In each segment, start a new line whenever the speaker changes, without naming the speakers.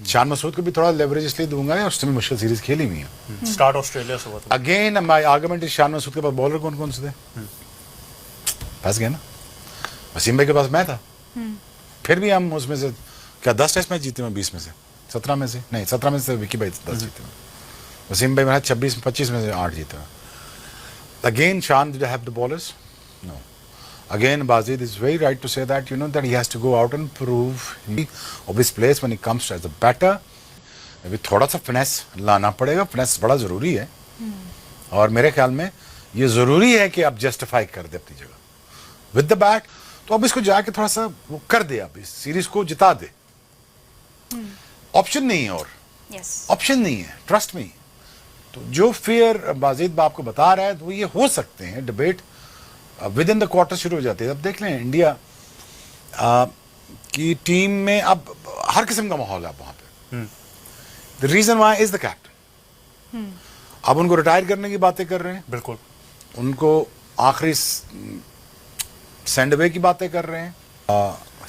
शान मसूद को भी थोड़ा लेवरेज इसलिए दूंगा और उसने भी मुश्किल सीरीज खेली हुई है।
स्टार्ट ऑस्ट्रेलिया से हुआ था।
Again my argument is Shan Masood के पास बॉलर कौन कौन से थे? फंस गए ना। वसीम भाई के पास मैं था, फिर भी हम उसमें से क्या 10 टेस्ट मैच जीते हैं 20 में से 17 में से नहीं 17 में से विकी भाई 10 जीते हैं, वसीम भाई मेरा 26-25 में से 8 जीते हैं। Again, Shan, did I have the ballers? No. Again, Bazid is very right to say that, you know, that he has to go out and prove of his place when he comes as a batter. अभी थोड़ा सा finesse लाना पड़ेगा, finesse बड़ा ज़रूरी है। और मेरे ख्याल में ये ज़रूरी है कि आप जस्टिफाई कर दे अपनी जगह विद द बैट। तो अब इसको जाके थोड़ा सा वो कर दे, अब इस सीरीज को जिता दे। ऑप्शन नहीं है और ऑप्शन नहीं है, ट्रस्ट मी। तो जो फियर बाजिद आपको बता रहा है तो ये हो सकते हैं debate with in the quarter शुरू हो जाती है। अब देख लें इंडिया की टीम में अब हर किस्म का माहौल है वहां पे। The reason why is the captain. अब उनको रिटायर करने की बातें कर रहे हैं,
बिल्कुल
उनको आखिरी सेंड अवे की बातें कर रहे हैं,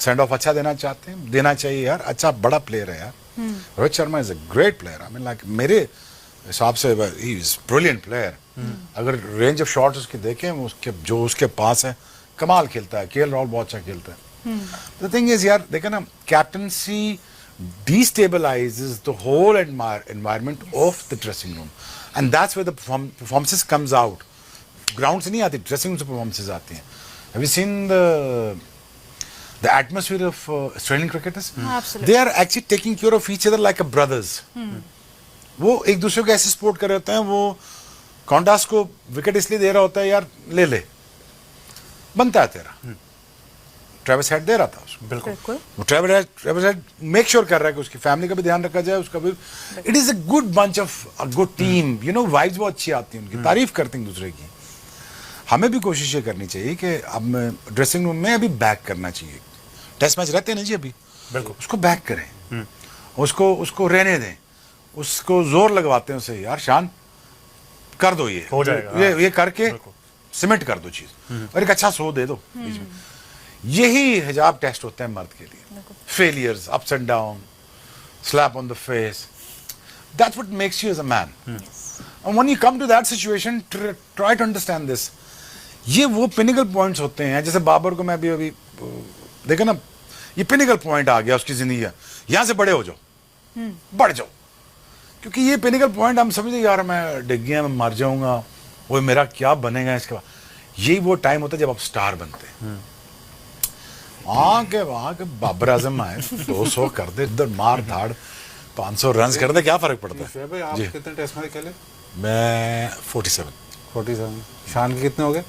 सेंड ऑफ अच्छा देना चाहते हैं, देना चाहिए यार, अच्छा बड़ा प्लेयर है यार। Rohit Sharma is a great player. I mean like मेरे हिसाब से ही इज ब्रिलियंट प्लेयर। अगर रेंज ऑफ शॉट्स उसके देखें, उसके जो उसके पास है, कमाल खेलता है। केएल राहुल बहुत अच्छा खेलता है। द थिंग इज यार, देखे ना, captaincy destabilizes the whole environment of the dressing room, and that's where the performances comes out. Ground से नहीं आती, dressing room से performances आती हैं. Have you seen the atmosphere of Australian cricketers?
Absolutely.
They are actually taking care of each other like a brothers. वो एक दूसरे को ऐसे सपोर्ट कर रहे होते हैं। वो कॉन्डास को विकेट इसलिए दे रहा होता है, यार ले ले, बनता है तेरा। ट्रेविस हेड दे रहा था उसको,
बिल्कुल।
वो ट्रेविस हेड मेक श्योर कर रहा है कि उसकी फैमिली का भी ध्यान रखा जाए, उसका भी। It is a good bunch of a good team, you know, vibes बहुत अच्छी आती हैं उनकी, तारीफ करते हैं दूसरे की। हमें भी कोशिश ये करनी चाहिए कि अब ड्रेसिंग रूम में अभी बैक करना चाहिए। टेस्ट मैच रहते हैं ना जी अभी,
बिल्कुल,
उसको बैक करें, उसको रहने दें, उसको जोर लगवाते हैं उसे, यार शान कर दो, ये
हो जाएगा,
ये करके सीमेंट कर दो चीज, और एक अच्छा सो दे दो बीच में। यही हिजाब टेस्ट होते हैं मर्द के लिए। Failures, ups and down, slap on the face, that's what makes you as a man. And when you come to that situation, try to understand this. ये वो पिनिकल पॉइंट्स होते हैं, जैसे बाबर को मैं अभी देखा ना, ये पिनिकल पॉइंट आ गया उसकी जिंदगी का। यहां से बड़े हो जाओ, बढ़ जाओ, क्योंकि ये पिनिकल पॉइंट हम समझते यार मैं डिग गया, मैं मर जाऊंगा, वो मेरा क्या बनेगा इसके बाद। यही वो टाइम होता है जब आप स्टार बनते हैं। वहां के बाबर आजम आए, 200 कर दे, इधर मार धाड़ 500 रन कर दे, क्या फर्क पड़ता है।
भाई आप कितने टेस्ट मैच खेले?
मैं 47।
शान के कितने हो गए?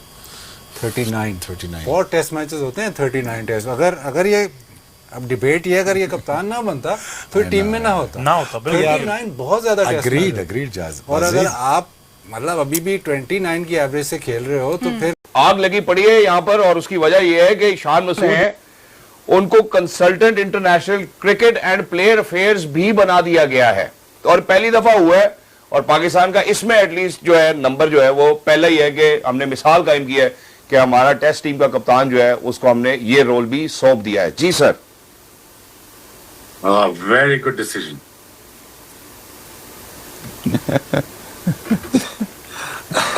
39।
बहुत टेस्ट मैचेस होते हैं, 39 टेस्ट। अगर ये अब डिबेट ये, अगर ये कप्तान ना बनता फिर टीम में ना होता। 39 बहुत ज्यादा टेस्ट।
अग्रीड जाज।
और अगर आप मतलब अभी भी 29 की एवरेज से खेल रहे हो तो फिर
आग लगी पड़ी है यहाँ पर। और उसकी वजह यह है कि शान मसूद हैं, उनको consultant international cricket and player affairs भी बना दिया गया है, और पहली दफा हुआ है। और पाकिस्तान का इसमें एटलीस्ट जो है नंबर जो है वो पहला ही है कि हमने मिसाल कायम की है कि हमारा टेस्ट टीम का कप्तान जो है उसको हमने ये रोल भी सौंप दिया है। जी sir.
Very good decision.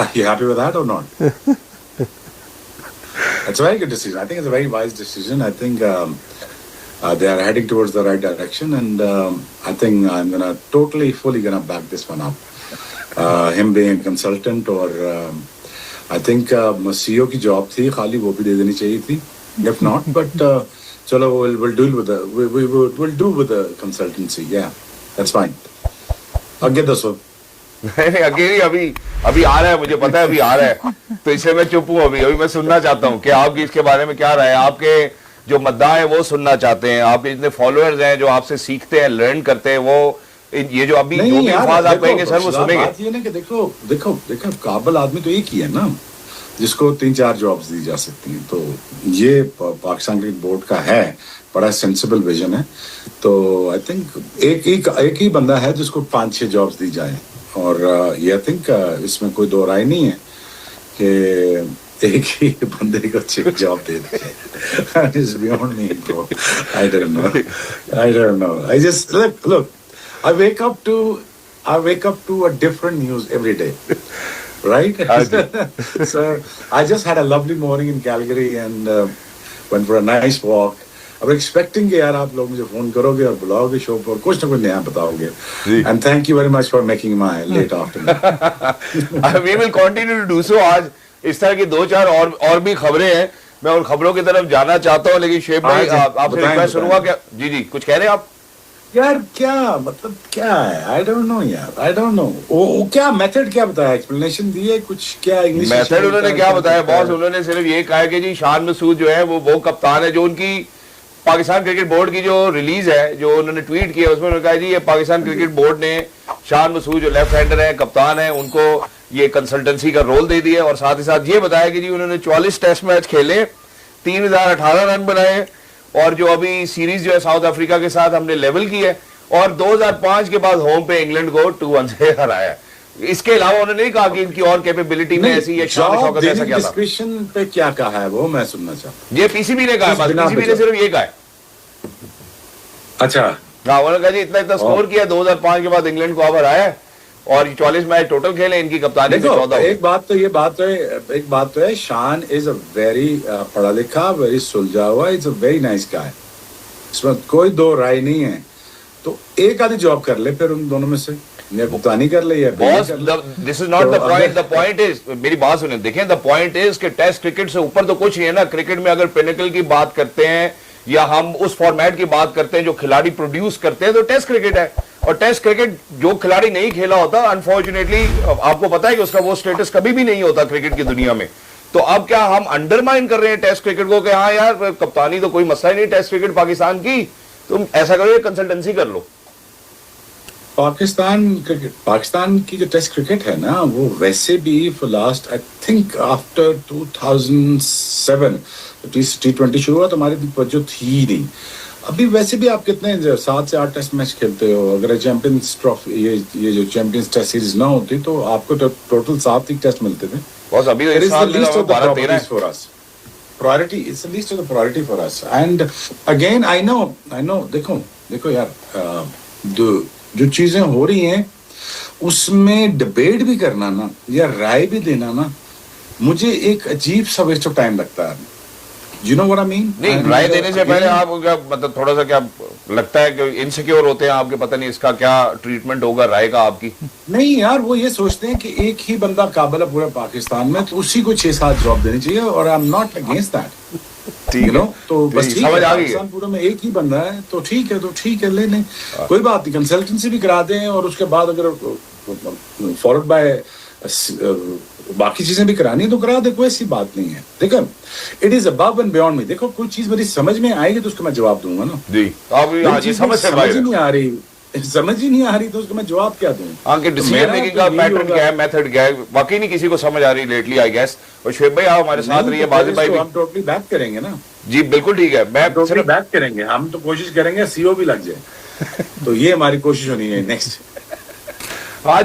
Are you happy with that or not? It's a very good decision. I think it's a very wise decision. I think they are heading towards the right direction, and I think I'm fully gonna back this one up. Him being a consultant, or I think CEO की job थी, खाली वो भी दे देनी चाहिए थी. If not, but चलो we'll deal with we'll do with the consultancy. Yeah, that's fine. आगे दसो।
नहीं अभी आ रहा है, मुझे पता है अभी आ रहा है, तो इसलिए मैं चुप हूँ। अभी मैं सुनना चाहता हूँ कि आपकी इसके बारे में क्या राय है। आपके जो मद्दा है वो सुनना चाहते हैं, आपके जितने फॉलोअर्स हैं जो आपसे सीखते हैं, लर्न करते हैं, वो ये जो अभी जो भी अल्फाज आप कहेंगे सर वो सुनेंगे।
बात ये ना कि देखो काबिल आदमी तो एक ही है ना जिसको 3-4 जॉब्स दी जा सकती हैं। तो ये पाकिस्तान क्रिकेट बोर्ड का है, बड़ा सेंसिबल विजन है। तो आई थिंक एक ही बंदा है जिसको 5-6 जॉब्स दी जाए। और ये आई थिंक इसमें कोई दो राय नहीं है कि एक ही बंदे को चिप जॉब दे दिया. It's beyond me, bro. I don't know. I just look. I wake up to a different news every day, right? So I just had a lovely morning in Calgary and went for a nice walk. I was expecting कि यार आप लोग मुझे phone करोगे और बुलाओगे show पर, कुछ ना कुछ नया बताओगे. And thank you very much for making my late afternoon.
We will continue to do so. आज इस तरह की 2-4 और भी खबरें हैं. मैं उन खबरों की तरफ जाना चाहता हूँ, लेकिन शेख भाई आपसे रिक्वेस्ट करूंगा क्या जी कुछ कह रहे हैं आप?
यार क्या मतलब क्या है? आई डोंट नो यार, आई डोंट नो. वो क्या मेथड क्या बताया, एक्सप्लेनेशन दी है कुछ क्या? इंग्लिश
मेथड उन्होंने क्या बताया बॉस? उन्होंने सिर्फ ये कहा कि जी शान मसूद जो है वो कप्तान है. जो उनकी पाकिस्तान क्रिकेट बोर्ड की जो रिलीज है, जो उन्होंने ट्वीट किया, उसमें उन्होंने कहा जी ये पाकिस्तान क्रिकेट बोर्ड ने शान मसूद जो लेफ्ट हैंडर है, कप्तान है, उनको ये कंसल्टेंसी का रोल दे दिया. और साथ ही साथ ये बताया कि जी उन्होंने 44 टेस्ट मैच खेले, 3018 रन बनाए, और जो अभी सीरीज जो है साउथ अफ्रीका के साथ हमने लेवल की है, और 2005 के बाद होम पे इंग्लैंड को 2-1 से हराया. इसके अलावा उन्होंने नहीं कहा कि इनकी और कैपेबिलिटी में ऐसी है, शान शौकत ऐसा क्या था.
डिस्क्रिप्शन पे क्या कहा है वो मैं सुनना चाहता हूं.
ये पीसीबी ने कहा, पीसीबी ने सिर्फ ये कहा है.
अच्छा
हाँ, उन्होंने कहा जी इतना स्कोर किया, 2005 के बाद इंग्लैंड को अब हराया, और 44 मैच टोटल खेले, इनकी कप्तानी से 14.
एक बात तो है, शान इज अ वेरी पढ़ा लिखा, वेरी सुलझा हुआ, is a very nice guy, इसमें कोई दो राय नहीं है. तो एक आधी जॉब कर ले फिर उन दोनों में से, या कप्तानी कर ले या
boss. This is not the point. The point is, मेरी बात सुने, देखें, द पॉइंट इज कि टेस्ट क्रिकेट से ऊपर तो कुछ नहीं है ना. क्रिकेट में अगर पिनेकल की बात करते हैं या हम उस फॉर्मेट की बात करते हैं जो खिलाड़ी प्रोड्यूस करते हैं, तो टेस्ट क्रिकेट है. और टेस्ट क्रिकेट जो खिलाड़ी नहीं खेला होता, अनफॉर्चुनेटली आपको पता है कि उसका वो स्टेटस कभी भी नहीं होता क्रिकेट की दुनिया में. तो अब क्या हम अंडरमाइन कर रहे हैं टेस्ट क्रिकेट को कि हाँ यार कप्तानी तो कोई मसला ही नहीं टेस्ट क्रिकेट पाकिस्तान की, तुम ऐसा करो, कंसल्टेंसी कर लो.
पाकिस्तान की जो टेस्ट क्रिकेट है ना, वो वैसे भी for last I think after 2007 T20 शुरू हुआ तो हमारी जो थी नहीं. अभी वैसे भी आप कितने 7 से 8 टेस्ट मैच खेलते हो. अगर चैंपियंस ट्रॉफी ये जो चैंपियंस टेस्ट सीरीज ना होती तो आपको टोटल 7 ही टेस्ट मिलते थे.
बस अभी तो इस साल में 12-13
for us priority, it's the least of the priority for us. And again I know देखो यार, जो चीजें हो रही हैं उसमें डिबेट भी करना ना या राय भी देना ना, मुझे एक अजीब सा वेस्ट ऑफ टाइम लगता है. You know what I mean?
नहीं, राय देने से पहले आप क्या मतलब थोड़ा सा क्या लगता है कि इनसिक्योर होते हैं आपके, पता नहीं इसका क्या ट्रीटमेंट होगा राय का आपकी?
नहीं यार, वो ये सोचते हैं कि एक ही बंदा काबिल है पूरे पाकिस्तान में, तो उसी को 6-7 जॉब देनी चाहिए. और I am not against that, you know. तो बस ठीक है, पाकिस्तान पूरे में एक ही बंदा है तो ठीक है ले लें, कोई बात नहीं. कंसल्टेंसी भी करा दें और उसके बाद अगर फॉरवर्ड बाय बाकी चीजें भी करानी है तो करा दे, कोई ऐसी बात नहीं है. देखो, it is above and beyond me. देखो, कोई चीज मेरी समझ में आएगी तो उसको मैं जवाब दूंगा ना
जी. समझ
ही नहीं आ रही तो उसको मैं जवाब क्या दूं?
डिसीजन मेकिंग का पैटर्न क्या है, मेथड क्या है, वाकई नहीं किसी को समझ आ रही लेटली आई गेस. और शुएब भाई आप हमारे साथ रहिए, बाजिद भाई भी
हम टोटली बैक करेंगे ना
जी. बिल्कुल ठीक है, मैं
टोटली बैक करेंगे. हम तो कोशिश करेंगे सीओ भी लग जाए. तो ये हमारी कोशिश होनी है नेक्स्ट.
आज